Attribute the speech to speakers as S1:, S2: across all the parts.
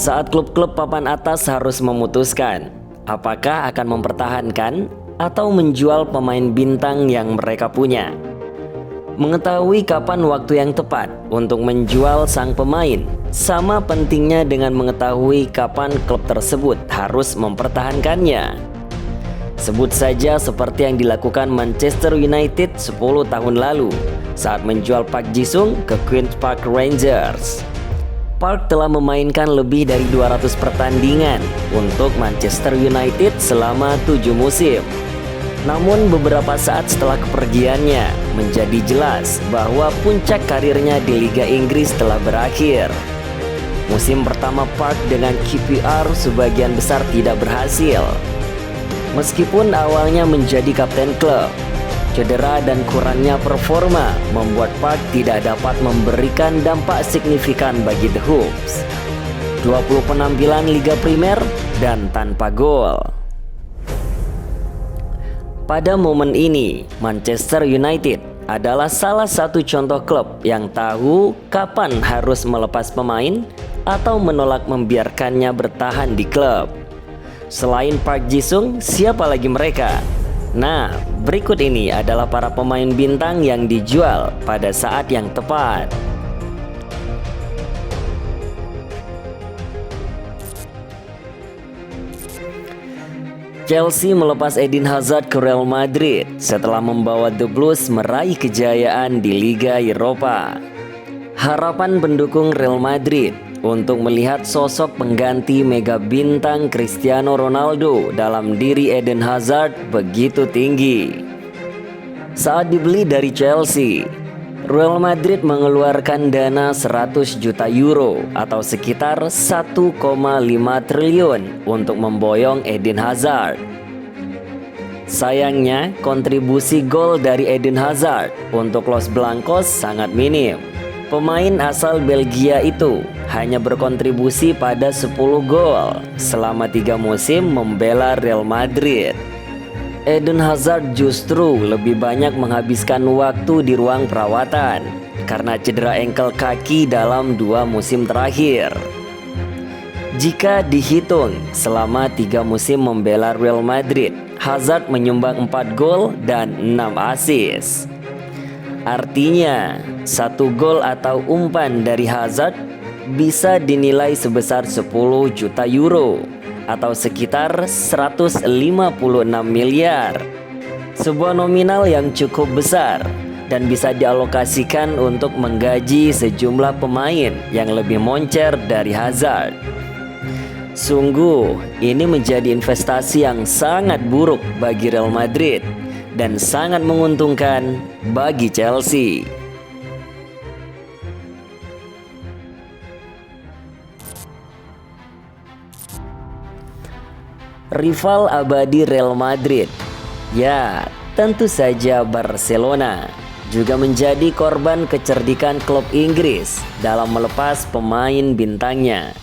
S1: Saat klub-klub papan atas harus memutuskan apakah akan mempertahankan atau menjual pemain bintang yang mereka punya. Mengetahui kapan waktu yang tepat untuk menjual sang pemain sama pentingnya dengan mengetahui kapan klub tersebut harus mempertahankannya. Sebut saja seperti yang dilakukan Manchester United 10 tahun lalu saat menjual Park Ji-sung ke Queen's Park Rangers. Park telah memainkan lebih dari 200 pertandingan untuk Manchester United selama 7 musim. Namun beberapa saat setelah kepergiannya, menjadi jelas bahwa puncak karirnya di Liga Inggris telah berakhir. Musim pertama Park dengan QPR sebagian besar tidak berhasil. Meskipun awalnya menjadi kapten klub, cedera dan kurangnya performa membuat Park tidak dapat memberikan dampak signifikan bagi The Hoops. 20 penampilan Liga Primer dan tanpa gol. Pada momen ini, Manchester United adalah salah satu contoh klub yang tahu kapan harus melepas pemain atau menolak membiarkannya bertahan di klub. Selain Park Ji-sung, siapa lagi mereka? Nah, berikut ini adalah para pemain bintang yang dijual pada saat yang tepat. Chelsea melepas Eden Hazard ke Real Madrid setelah membawa The Blues meraih kejayaan di Liga Eropa. Harapan pendukung Real Madrid untuk melihat sosok pengganti mega bintang Cristiano Ronaldo dalam diri Eden Hazard begitu tinggi. Saat dibeli dari Chelsea, Real Madrid mengeluarkan dana 100 juta euro atau sekitar 1,5 triliun untuk memboyong Eden Hazard. Sayangnya, kontribusi gol dari Eden Hazard untuk Los Blancos sangat minim. Pemain asal Belgia itu hanya berkontribusi pada 10 gol selama 3 musim membela Real Madrid. Eden Hazard justru lebih banyak menghabiskan waktu di ruang perawatan karena cedera engkel kaki dalam 2 musim terakhir. Jika dihitung selama 3 musim membela Real Madrid, Hazard menyumbang 4 gol dan 6 assist. Artinya, 1 gol atau umpan dari Hazard bisa dinilai sebesar 10 juta euro atau sekitar 156 miliar. Sebuah nominal yang cukup besar dan bisa dialokasikan untuk menggaji sejumlah pemain yang lebih moncer dari Hazard. Sungguh, ini menjadi investasi yang sangat buruk bagi Real Madrid dan sangat menguntungkan bagi Chelsea. Rival abadi Real Madrid, ya tentu saja Barcelona, juga menjadi korban kecerdikan klub Inggris dalam melepas pemain bintangnya.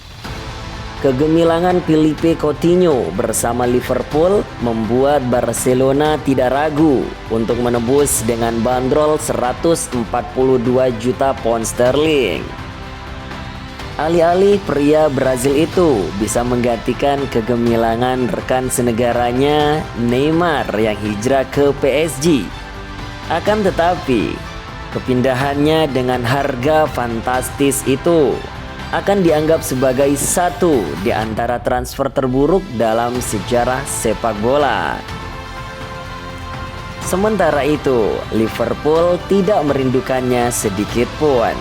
S1: Kegemilangan Philippe Coutinho bersama Liverpool membuat Barcelona tidak ragu untuk menebus dengan bandrol 142 juta pound sterling. Alih-alih pria Brazil itu bisa menggantikan kegemilangan rekan senegaranya Neymar yang hijrah ke PSG. Akan tetapi, kepindahannya dengan harga fantastis itu akan dianggap sebagai satu di antara transfer terburuk dalam sejarah sepak bola. Sementara itu, Liverpool tidak merindukannya sedikit pun.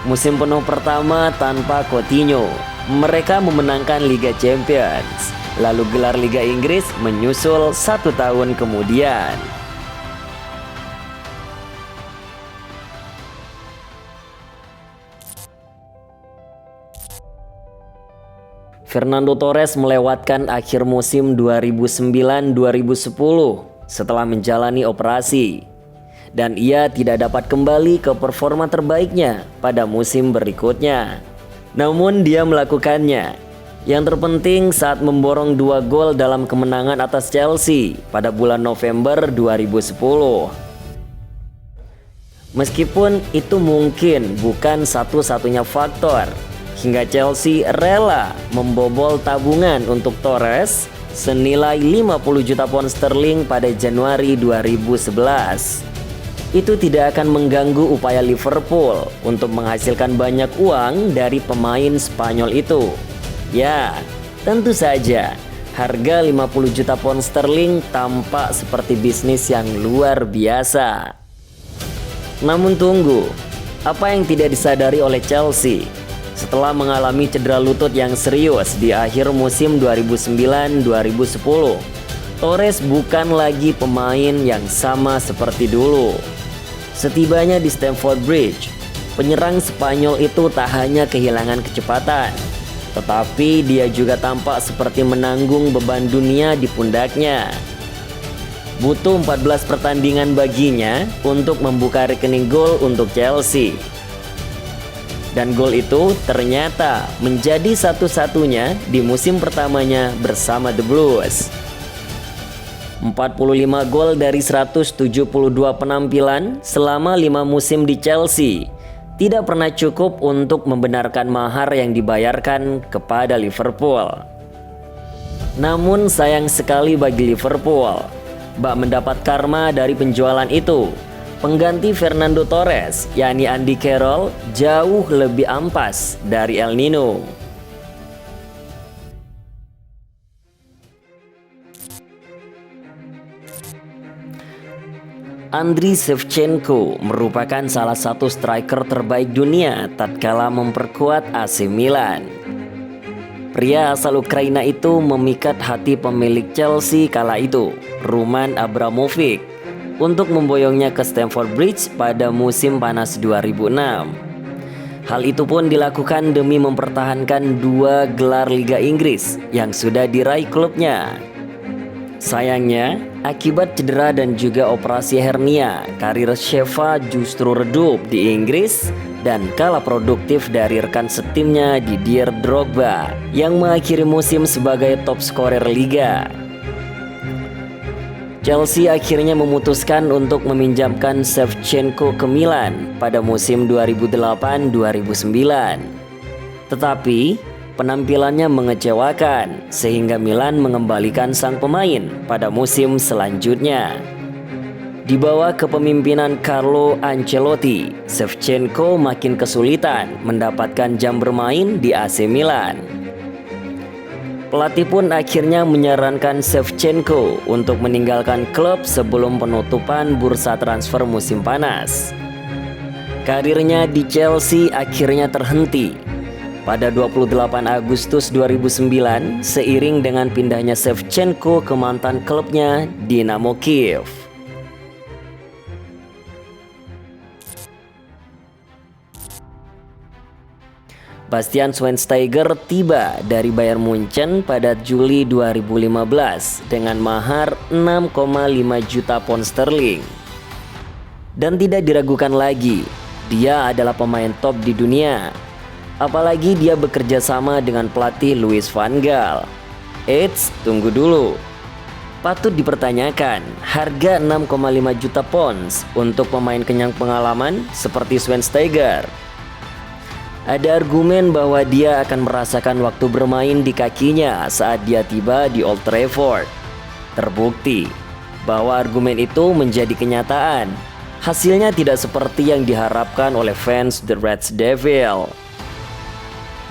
S1: Musim penuh pertama tanpa Coutinho, mereka memenangkan Liga Champions. Lalu gelar Liga Inggris menyusul 1 tahun kemudian. Fernando Torres melewatkan akhir musim 2009-2010 setelah menjalani operasi, dan ia tidak dapat kembali ke performa terbaiknya pada musim berikutnya. Namun dia melakukannya. Yang terpenting saat memborong 2 gol dalam kemenangan atas Chelsea pada bulan November 2010. Meskipun itu mungkin bukan satu-satunya faktor hingga Chelsea rela membobol tabungan untuk Torres senilai 50 juta pound sterling pada Januari 2011. Itu tidak akan mengganggu upaya Liverpool untuk menghasilkan banyak uang dari pemain Spanyol itu. Ya, tentu saja harga 50 juta pound sterling tampak seperti bisnis yang luar biasa. Namun tunggu, apa yang tidak disadari oleh Chelsea setelah mengalami cedera lutut yang serius di akhir musim 2009-2010? Torres bukan lagi pemain yang sama seperti dulu. Setibanya di Stamford Bridge, penyerang Spanyol itu tak hanya kehilangan kecepatan, tetapi dia juga tampak seperti menanggung beban dunia di pundaknya. Butuh 14 pertandingan baginya untuk membuka rekening gol untuk Chelsea. Dan gol itu ternyata menjadi satu-satunya di musim pertamanya bersama The Blues. 45 gol dari 172 penampilan selama 5 musim di Chelsea tidak pernah cukup untuk membenarkan mahar yang dibayarkan kepada Liverpool. Namun sayang sekali bagi Liverpool, bak mendapat karma dari penjualan itu. Pengganti Fernando Torres, yakni Andy Carroll, jauh lebih ampas dari El Nino. Andriy Shevchenko merupakan salah satu striker terbaik dunia tatkala memperkuat AC Milan. Pria asal Ukraina itu memikat hati pemilik Chelsea kala itu, Roman Abramovich, untuk memboyongnya ke Stamford Bridge pada musim panas 2006. Hal itu pun dilakukan demi mempertahankan 2 gelar Liga Inggris yang sudah diraih klubnya. Sayangnya, akibat cedera dan juga operasi hernia, karir Sheva justru redup di Inggris dan kalah produktif dari rekan setimnya Didier Drogba yang mengakhiri musim sebagai top skorer liga. Chelsea akhirnya memutuskan untuk meminjamkan Shevchenko ke Milan pada musim 2008-2009. Tetapi penampilannya mengecewakan sehingga Milan mengembalikan sang pemain pada musim selanjutnya. Di bawah kepemimpinan Carlo Ancelotti, Shevchenko makin kesulitan mendapatkan jam bermain di AC Milan. Pelatih pun akhirnya menyarankan Shevchenko untuk meninggalkan klub sebelum penutupan bursa transfer musim panas. Karirnya di Chelsea akhirnya terhenti pada 28 Agustus 2009 seiring dengan pindahnya Shevchenko ke mantan klubnya Dinamo Kiev. Bastian Schweinsteiger tiba dari Bayern Munchen pada Juli 2015 dengan mahar 6,5 juta pound sterling. Dan tidak diragukan lagi, dia adalah pemain top di dunia. Apalagi dia bekerja sama dengan pelatih Louis van Gaal. Eits, tunggu dulu. Patut dipertanyakan, harga 6,5 juta pounds untuk pemain kenyang pengalaman seperti Schweinsteiger. Ada argumen bahwa dia akan merasakan waktu bermain di kakinya saat dia tiba di Old Trafford. Terbukti bahwa argumen itu menjadi kenyataan. Hasilnya tidak seperti yang diharapkan oleh fans The Red Devil.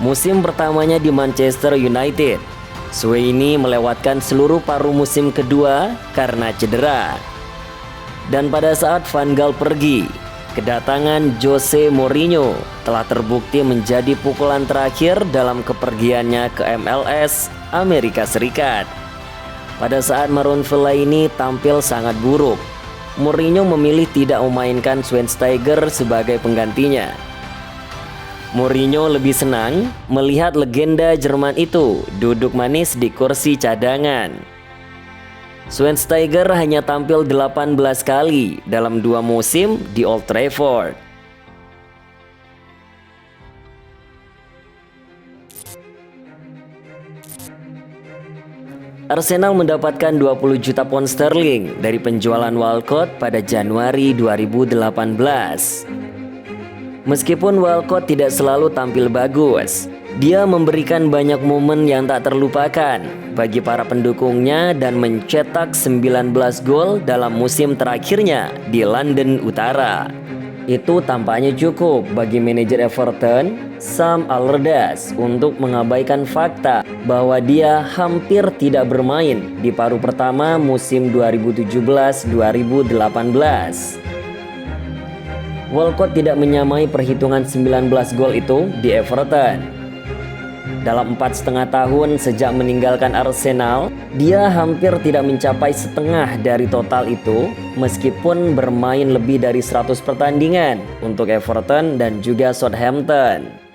S1: Musim pertamanya di Manchester United, Sweeney melewatkan seluruh paruh musim kedua karena cedera. Dan pada saat Van Gaal pergi, kedatangan Jose Mourinho telah terbukti menjadi pukulan terakhir dalam kepergiannya ke MLS Amerika Serikat. Pada saat Maroon Fellaini tampil sangat buruk, Mourinho memilih tidak memainkan Schweinsteiger sebagai penggantinya. Mourinho lebih senang melihat legenda Jerman itu duduk manis di kursi cadangan. Schweinsteiger hanya tampil 18 kali dalam 2 musim di Old Trafford. Arsenal mendapatkan 20 juta pound sterling dari penjualan Walcott pada Januari 2018. Meskipun Walcott tidak selalu tampil bagus, Dia memberikan banyak momen yang tak terlupakan bagi para pendukungnya dan mencetak 19 gol dalam musim terakhirnya di London Utara. Itu tampaknya cukup bagi manajer Everton, Sam Allardyce, untuk mengabaikan fakta bahwa dia hampir tidak bermain di paruh pertama musim 2017-2018. Walcott tidak menyamai perhitungan 19 gol itu di Everton. Dalam 4,5 tahun sejak meninggalkan Arsenal, dia hampir tidak mencapai setengah dari total itu meskipun bermain lebih dari 100 pertandingan untuk Everton dan juga Southampton.